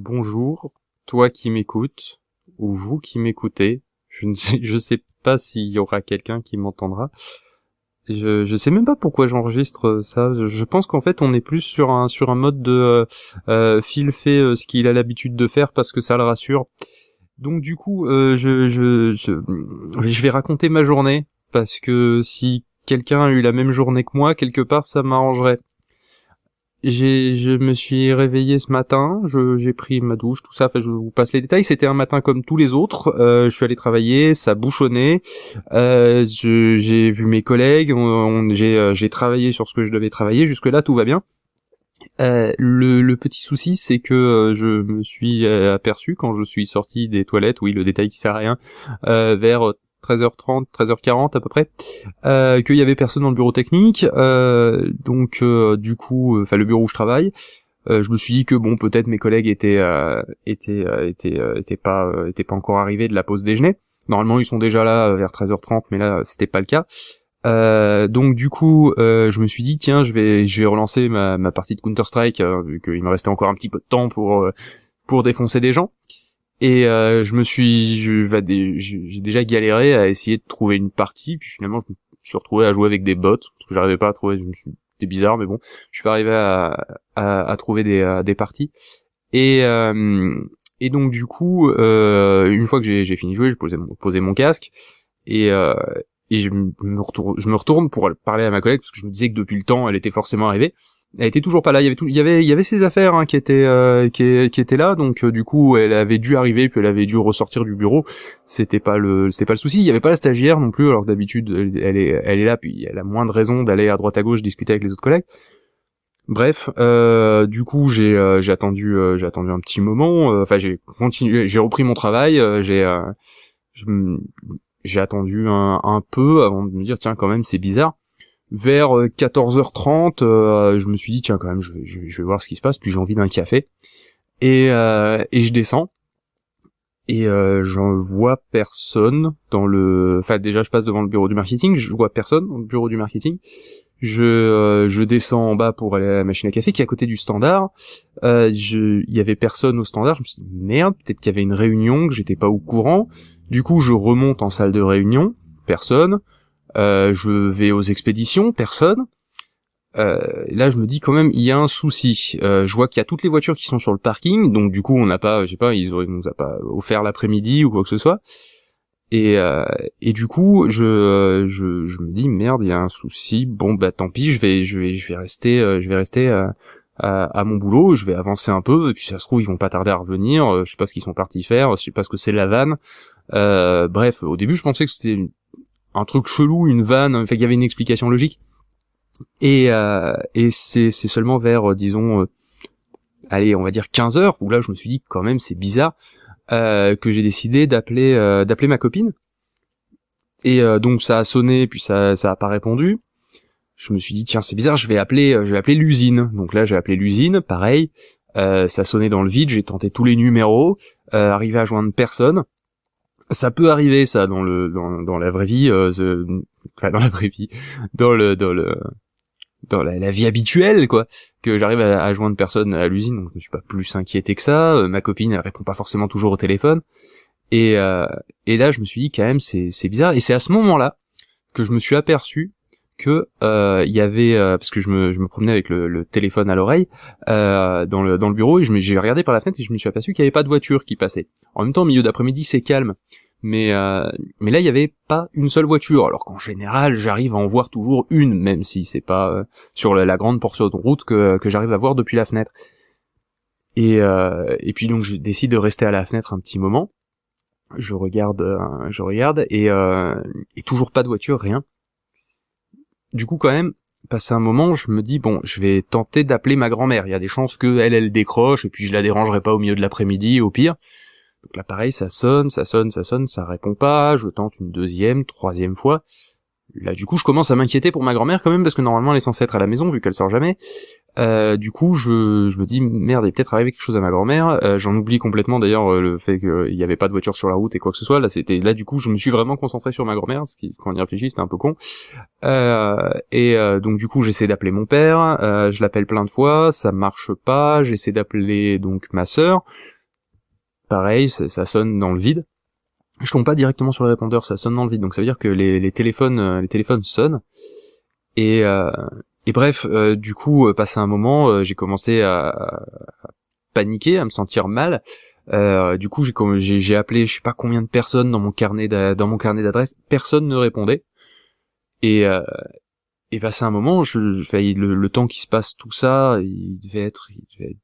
Bonjour, toi qui m'écoutes, ou vous qui m'écoutez. Je sais pas s'il y aura quelqu'un qui m'entendra. Je sais même pas pourquoi j'enregistre ça. Je pense qu'en fait on est plus sur un mode de Phil fait ce qu'il a l'habitude de faire parce que ça le rassure. Donc du coup, je vais raconter ma journée parce que si quelqu'un a eu la même journée que moi, quelque part ça m'arrangerait. Je me suis réveillé ce matin, j'ai pris ma douche, tout ça, enfin je vous passe les détails, c'était un matin comme tous les autres, je suis allé travailler, ça bouchonnait, j'ai vu mes collègues, j'ai travaillé sur ce que je devais travailler, jusque là tout va bien. Le petit souci c'est que je me suis aperçu quand je suis sorti des toilettes, oui le détail qui sert à rien, vers 13h30, 13h40 à peu près, qu'il y avait personne dans le bureau technique, donc du coup, enfin le bureau où je travaille, je me suis dit que bon peut-être mes collègues étaient pas encore arrivés de la pause déjeuner. Normalement ils sont déjà là vers 13h30, mais là c'était pas le cas. Donc du coup, je me suis dit tiens je vais relancer ma partie de Counter-Strike vu qu'il me restait encore un petit peu de temps pour défoncer des gens. Et j'ai déjà galéré à essayer de trouver une partie, puis finalement je me suis retrouvé à jouer avec des bots, parce que j'arrivais pas à trouver, c'était bizarre, mais bon, je suis pas arrivé à trouver des parties. Et donc du coup, une fois que j'ai fini de jouer, j'ai posé mon casque, et je me retourne pour parler à ma collègue, parce que je me disais que depuis le temps, elle était forcément arrivée. Elle était toujours pas là. Il y avait ses affaires qui étaient là. Donc du coup, elle avait dû arriver, puis elle avait dû ressortir du bureau. C'était pas le souci. Il y avait pas la stagiaire non plus. Alors que d'habitude, elle est là, puis elle a moins de raisons d'aller à droite à gauche discuter avec les autres collègues. Bref, du coup, j'ai attendu un petit moment. Enfin, j'ai repris mon travail. J'ai attendu un peu avant de me dire tiens quand même c'est bizarre. Vers 14h30, je me suis dit tiens quand même je vais voir ce qui se passe, puis j'ai envie d'un café et je descends et j'en vois personne enfin déjà je passe devant le bureau du marketing, je vois personne dans le bureau du marketing. Je descends en bas pour aller à la machine à café qui est à côté du standard. Il y avait personne au standard. Je me suis dit merde, peut-être qu'il y avait une réunion que j'étais pas au courant. Du coup je remonte en salle de réunion, personne. Je vais aux expéditions, personne. Là, je me dis quand même, il y a un souci. Je vois qu'il y a toutes les voitures qui sont sur le parking, donc du coup, on n'a pas, je sais pas, ils nous a pas offert l'après-midi ou quoi que ce soit. Et du coup, je me dis merde, il y a un souci. Bon, bah tant pis, je vais rester à mon boulot. Je vais avancer un peu, et puis ça se trouve, ils vont pas tarder à revenir. Je sais pas ce qu'ils sont partis faire, je sais pas ce que c'est la vanne. Bref, au début, je pensais que c'était un truc chelou, une vanne, enfin qu'il y avait une explication logique. Et c'est seulement vers disons allez, on va dire 15h où là je me suis dit quand même c'est bizarre que j'ai décidé d'appeler ma copine. Et donc ça a sonné puis ça a pas répondu. Je me suis dit tiens, c'est bizarre, je vais appeler l'usine. Donc là j'ai appelé l'usine, pareil, ça sonnait dans le vide, j'ai tenté tous les numéros, arrivé à joindre personne. Ça peut arriver ça dans la vraie vie, enfin dans la vraie vie, dans la vie habituelle quoi, que j'arrive à joindre personne à l'usine, donc je me suis pas plus inquiété que ça. Ma copine elle répond pas forcément toujours au téléphone, et là je me suis dit quand même c'est bizarre, et c'est à ce moment-là que je me suis aperçu que il y avait parce que je me promenais avec le téléphone à l'oreille dans le bureau, et j'ai regardé par la fenêtre et je me suis aperçu qu'il y avait pas de voiture qui passait. En même temps, au milieu d'après-midi, c'est calme, mais là il y avait pas une seule voiture, alors qu'en général j'arrive à en voir toujours une, même si c'est pas sur la grande portion de route que j'arrive à voir depuis la fenêtre. Et puis donc je décide de rester à la fenêtre un petit moment. Je regarde et toujours pas de voiture, rien. Du coup, quand même, passé un moment, je me dis, bon, je vais tenter d'appeler ma grand-mère. Il y a des chances que elle décroche, et puis je la dérangerai pas au milieu de l'après-midi, au pire. Donc là, pareil, ça sonne, ça répond pas, je tente une deuxième, troisième fois. Là, du coup, je commence à m'inquiéter pour ma grand-mère quand même, parce que normalement, elle est censée être à la maison, vu qu'elle sort jamais. Du coup, je me dis, merde, il est peut-être arrivé quelque chose à ma grand-mère. J'en oublie complètement, d'ailleurs, le fait qu'il y avait pas de voiture sur la route et quoi que ce soit. Là, du coup, je me suis vraiment concentré sur ma grand-mère, ce qui, quand on y réfléchit, c'était un peu con. Donc, du coup, j'essaie d'appeler mon père, je l'appelle plein de fois, ça marche pas, j'essaie d'appeler, donc, ma sœur. pareil, ça sonne dans le vide. Je tombe pas directement sur le répondeur, ça sonne dans le vide. Donc ça veut dire que les téléphones sonnent. Et bref, du coup, passé un moment, j'ai commencé à paniquer, à me sentir mal. Du coup, j'ai appelé je sais pas combien de personnes dans mon carnet d'adresses. Personne ne répondait. Et passé un moment, le temps qui se passe tout ça, il devait être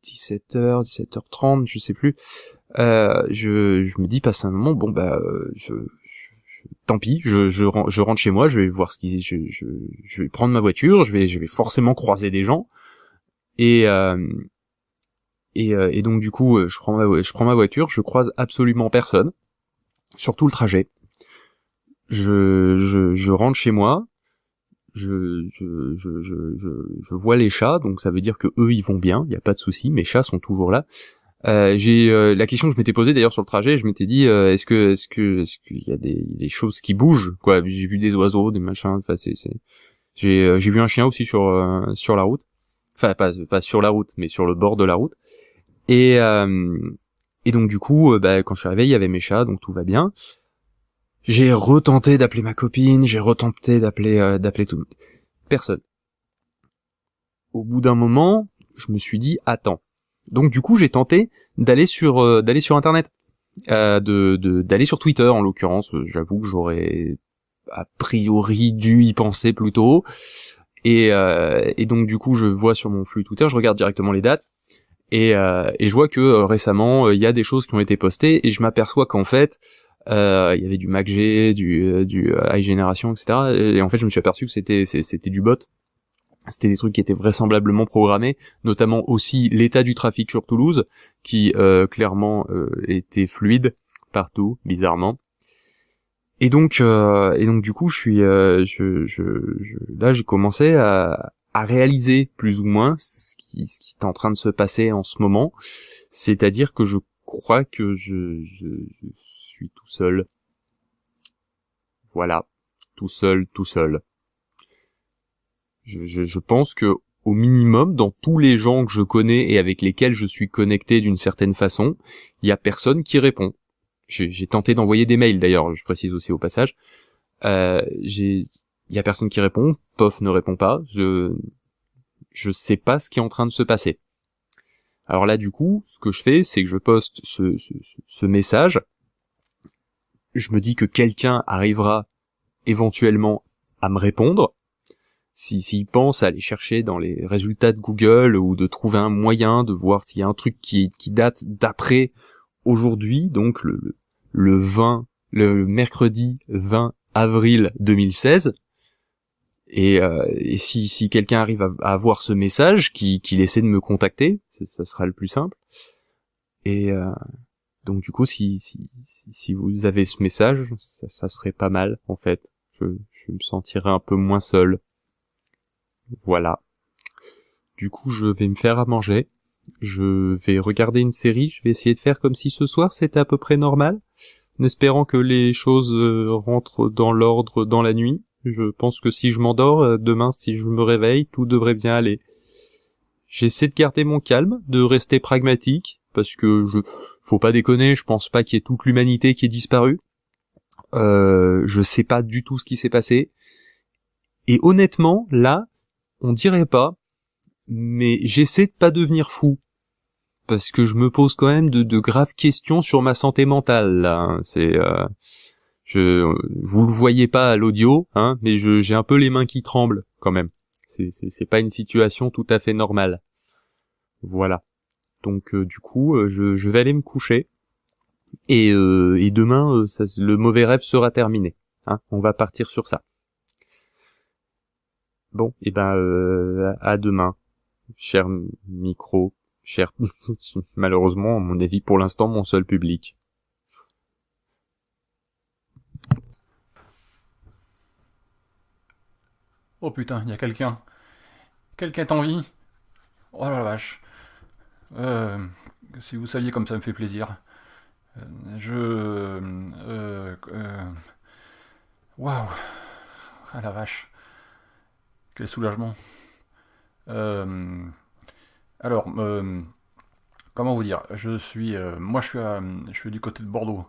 17h, 17h30, je sais plus. Je me dis, passé un moment, bon bah, tant pis, je rentre chez moi, je vais voir je vais prendre ma voiture, je vais forcément croiser des gens. Et donc du coup, je prends ma voiture, je croise absolument personne sur tout le trajet. Je rentre chez moi. Je vois les chats, donc ça veut dire que eux ils vont bien, il y a pas de souci, mes chats sont toujours là. J'ai la question que je m'étais posée d'ailleurs sur le trajet, je m'étais dit est-ce qu'il y a des choses qui bougent quoi. J'ai vu des oiseaux, des machins, enfin j'ai vu un chien aussi sur la route. Enfin pas sur la route, mais sur le bord de la route. Et donc du coup bah quand je suis arrivé, il y avait mes chats, donc tout va bien. J'ai retenté d'appeler ma copine, j'ai retenté d'appeler tout le monde. Personne. Au bout d'un moment, je me suis dit attends. Donc du coup, j'ai tenté d'aller sur internet, d'aller sur Twitter en l'occurrence. J'avoue que j'aurais a priori dû y penser plus tôt. Et donc du coup, je vois sur mon flux Twitter, je regarde directement les dates et je vois que récemment il y a des choses qui ont été postées et je m'aperçois qu'en fait il y avait du MacG, du High Generation, etc. Et en fait, je me suis aperçu que c'était du bot. C'était des trucs qui étaient vraisemblablement programmés, notamment aussi l'état du trafic sur Toulouse, qui clairement était fluide partout, bizarrement. Et donc du coup, là, j'ai commencé à réaliser plus ou moins ce qui est en train de se passer en ce moment. C'est-à-dire que je crois que je suis tout seul. Voilà. Tout seul. Je pense que, au minimum, dans tous les gens que je connais et avec lesquels je suis connecté d'une certaine façon, il y a personne qui répond. J'ai tenté d'envoyer des mails, d'ailleurs, je précise aussi au passage. Il y a personne qui répond, POF ne répond pas, je sais pas ce qui est en train de se passer. Alors là, du coup, ce que je fais, c'est que je poste ce message. Je me dis que quelqu'un arrivera éventuellement à me répondre. S'il pense à aller chercher dans les résultats de Google ou de trouver un moyen de voir s'il y a un truc qui date d'après aujourd'hui, donc le mercredi 20 avril 2016, et si quelqu'un arrive à voir ce message, qu'il essaie de me contacter, ça sera le plus simple. Et donc du coup, si vous avez ce message, ça serait pas mal en fait. Je me sentirais un peu moins seul. Voilà. Du coup, je vais me faire à manger. Je vais regarder une série. Je vais essayer de faire comme si ce soir c'était à peu près normal, en espérant que les choses rentrent dans l'ordre dans la nuit. Je pense que si je m'endors, demain, si je me réveille, tout devrait bien aller. J'essaie de garder mon calme, de rester pragmatique, parce que faut pas déconner, je pense pas qu'il y ait toute l'humanité qui ait disparu. Je sais pas du tout ce qui s'est passé. Et honnêtement, là, on dirait pas, mais j'essaie de pas devenir fou. Parce que je me pose quand même de graves questions sur ma santé mentale, là. Hein. Vous le voyez pas à l'audio, hein, mais j'ai un peu les mains qui tremblent, quand même. C'est pas une situation tout à fait normale. Voilà. Donc, du coup, je vais aller me coucher. Et demain, le mauvais rêve sera terminé. Hein. On va partir sur ça. Bon, et ben, à demain, cher micro, cher, malheureusement, à mon avis, pour l'instant, mon seul public. Oh putain, il y a quelqu'un. Quelqu'un est en vie. Oh la vache. Si vous saviez comme ça me fait plaisir. Je... Waouh. Ah la vache. Quel soulagement. Euh, alors, comment vous dire, moi je suis du côté de Bordeaux.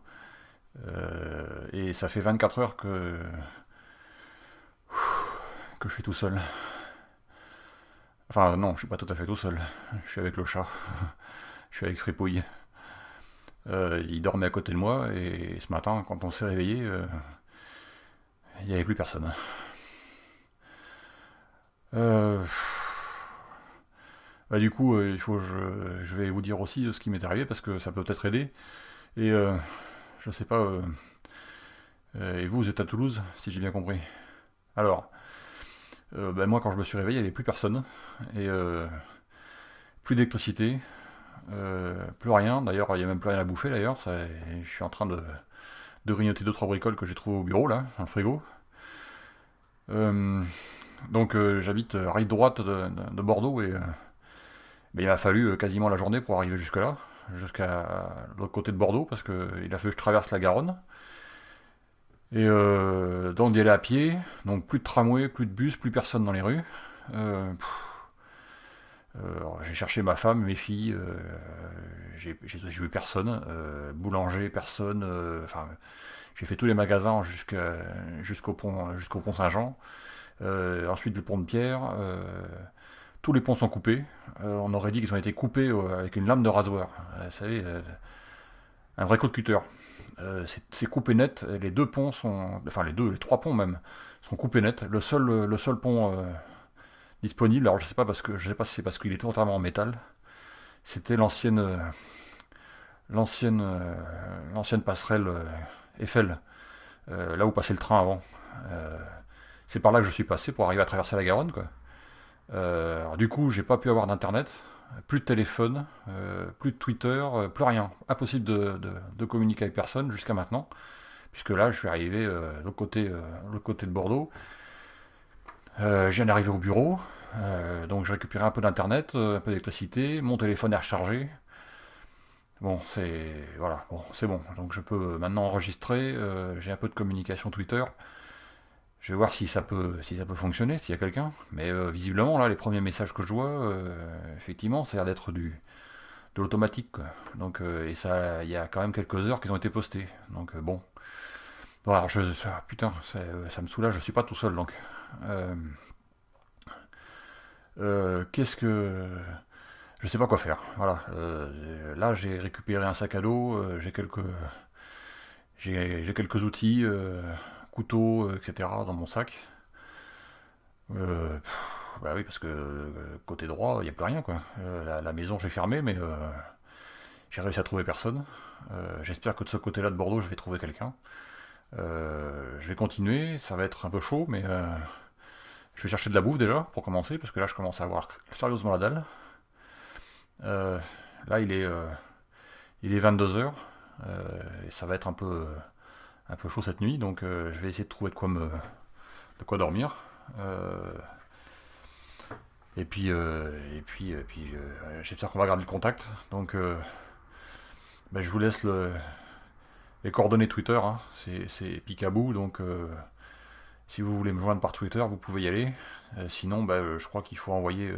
Et ça fait 24 heures que je suis tout seul. Enfin non, je suis pas tout à fait tout seul. Je suis avec le chat. Je suis avec Fripouille. Il dormait à côté de moi et ce matin, quand on s'est réveillé, il n'y avait plus personne. Euh, du coup, je vais vous dire aussi ce qui m'est arrivé parce que ça peut peut-être aider. Et je sais pas. Et vous êtes à Toulouse, si j'ai bien compris. Alors, moi quand je me suis réveillé, il n'y avait plus personne et plus d'électricité, plus rien. D'ailleurs, il n'y a même plus rien à bouffer. D'ailleurs, je suis en train de grignoter 2-3 bricoles que j'ai trouvées au bureau là, dans le frigo. Euh, donc j'habite rive droite de Bordeaux et il m'a fallu quasiment la journée pour arriver jusque là, jusqu'à l'autre côté de Bordeaux, parce qu'il a fallu que je traverse la Garonne. Et donc d'y aller à pied, donc plus de tramway, plus de bus, plus personne dans les rues. Euh, j'ai cherché ma femme, mes filles, j'ai vu personne, boulanger, personne, enfin j'ai fait tous les magasins jusqu'au pont Saint-Jean. Ensuite le pont de Pierre, tous les ponts sont coupés. On aurait dit qu'ils ont été coupés avec une lame de rasoir. Vous savez, un vrai coup de cutter. C'est coupé net. Les deux ponts sont, enfin les trois ponts même, sont coupés net. Le seul pont disponible, alors je sais pas si c'est parce qu'il était entièrement en métal. C'était l'ancienne passerelle Eiffel, là où passait le train avant. Euh, c'est par là que je suis passé pour arriver à traverser la Garonne, quoi. Alors, du coup, j'ai pas pu avoir d'internet, plus de téléphone, plus de Twitter, plus rien. Impossible de communiquer avec personne jusqu'à maintenant, puisque là, je suis arrivé de l'autre côté de Bordeaux. Je viens d'arriver au bureau, donc j'ai récupéré un peu d'internet, un peu d'électricité, mon téléphone est rechargé. Bon, voilà, bon, c'est bon. Donc je peux maintenant enregistrer. J'ai un peu de communication Twitter. Je vais voir si ça peut fonctionner, s'il y a quelqu'un. Mais visiblement, là, les premiers messages que je vois, effectivement, ça a l'air d'être de l'automatique, quoi. Donc, et ça, il y a quand même quelques heures qu'ils ont été postés. Donc, bon. Bon, alors, putain, ça me soulage, je suis pas tout seul, donc. Euh, Qu'est-ce que. Je sais pas quoi faire. Voilà. Là, j'ai récupéré un sac à dos, j'ai quelques outils, couteaux, etc. dans mon sac. Bah oui, parce que côté droit, il n'y a plus rien, quoi. La maison, j'ai fermé, mais j'ai réussi à trouver personne. J'espère que de ce côté-là de Bordeaux, je vais trouver quelqu'un. Je vais continuer, ça va être un peu chaud, mais je vais chercher de la bouffe déjà, pour commencer, parce que là, je commence à avoir sérieusement la dalle. Euh, Là, il est 22 heures, et ça va être un peu chaud cette nuit, donc je vais essayer de trouver de quoi dormir. Euh, j'espère qu'on va garder le contact. Donc, je vous laisse les coordonnées Twitter, hein. C'est Picaboo, donc si vous voulez me joindre par Twitter, vous pouvez y aller. Sinon, je crois qu'il faut envoyer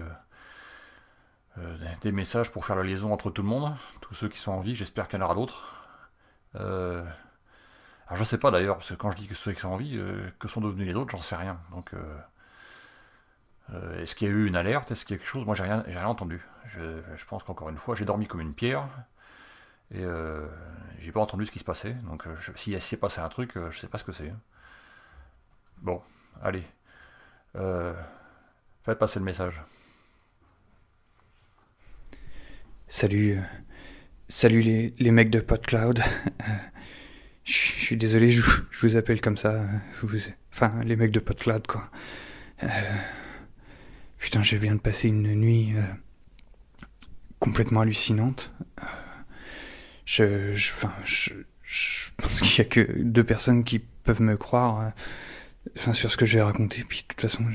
des messages pour faire la liaison entre tout le monde, tous ceux qui sont en vie. J'espère qu'il y en aura d'autres. Alors je sais pas d'ailleurs, parce que quand je dis que ceux qui sont en vie, que sont devenus les autres, j'en sais rien. Donc est-ce qu'il y a eu une alerte? Est-ce qu'il y a quelque chose? Moi j'ai rien entendu. Je pense qu'encore une fois, j'ai dormi comme une pierre. Et j'ai pas entendu ce qui se passait. Donc s'il s'est passé un truc, je sais pas ce que c'est. Bon, allez. Euh, Faites passer le message. Salut, salut les mecs de PodCloud. Je suis désolé, je vous appelle comme ça. Enfin, les mecs de PodCloud, quoi. Putain, je viens de passer une nuit complètement hallucinante. Je pense qu'il y a que 2 personnes qui peuvent me croire, sur ce que je vais raconter. Puis de toute façon,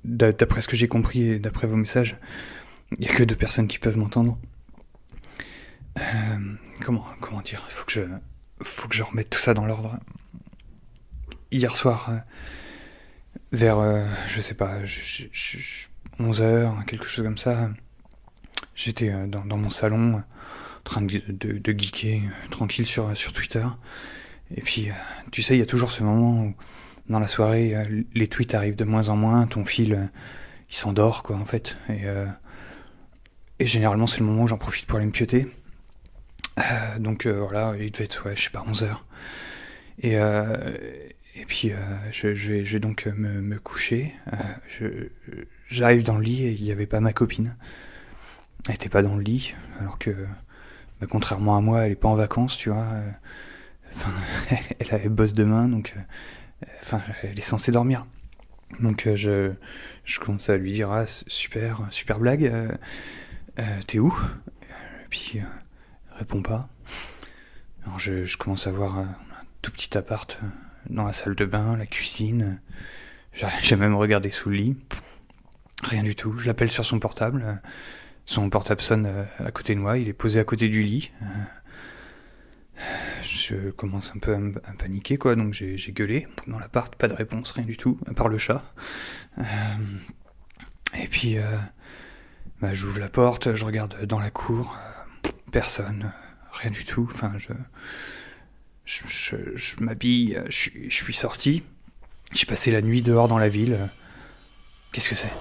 d'après ce que j'ai compris et d'après vos messages, il y a que 2 personnes qui peuvent m'entendre. Comment dire, faut que je remette tout ça dans l'ordre. Hier soir, vers, je sais pas, 11h, quelque chose comme ça, j'étais dans mon salon, train de geeker tranquille sur Twitter. Et puis, tu sais, il y a toujours ce moment où, dans la soirée, les tweets arrivent de moins en moins, ton fil, il s'endort, quoi, en fait. Et généralement, c'est le moment où j'en profite pour aller me pioter. Donc voilà, il devait être, je sais pas, 11h. Et puis, je vais donc me coucher. J'arrive dans le lit et il n'y avait pas ma copine. Elle était pas dans le lit, alors que, contrairement à moi, elle est pas en vacances, tu vois. Elle bosse demain, donc, elle est censée dormir. Donc, je commence à lui dire, ah, super blague, t'es où? Et puis, elle répond pas. Alors, je commence à voir un tout petit appart dans la salle de bain, la cuisine. J'ai même regardé sous le lit. Rien du tout. Je l'appelle sur son portable. Son portable sonne à côté de moi. Il est posé à côté du lit. Je commence un peu à paniquer, quoi. Donc j'ai gueulé dans l'appart. Pas de réponse, rien du tout, à part le chat. Et puis, j'ouvre la porte, je regarde dans la cour. Personne. Rien du tout. Enfin, je m'habille. Je suis sorti. J'ai passé la nuit dehors dans la ville. Qu'est-ce que c'est ?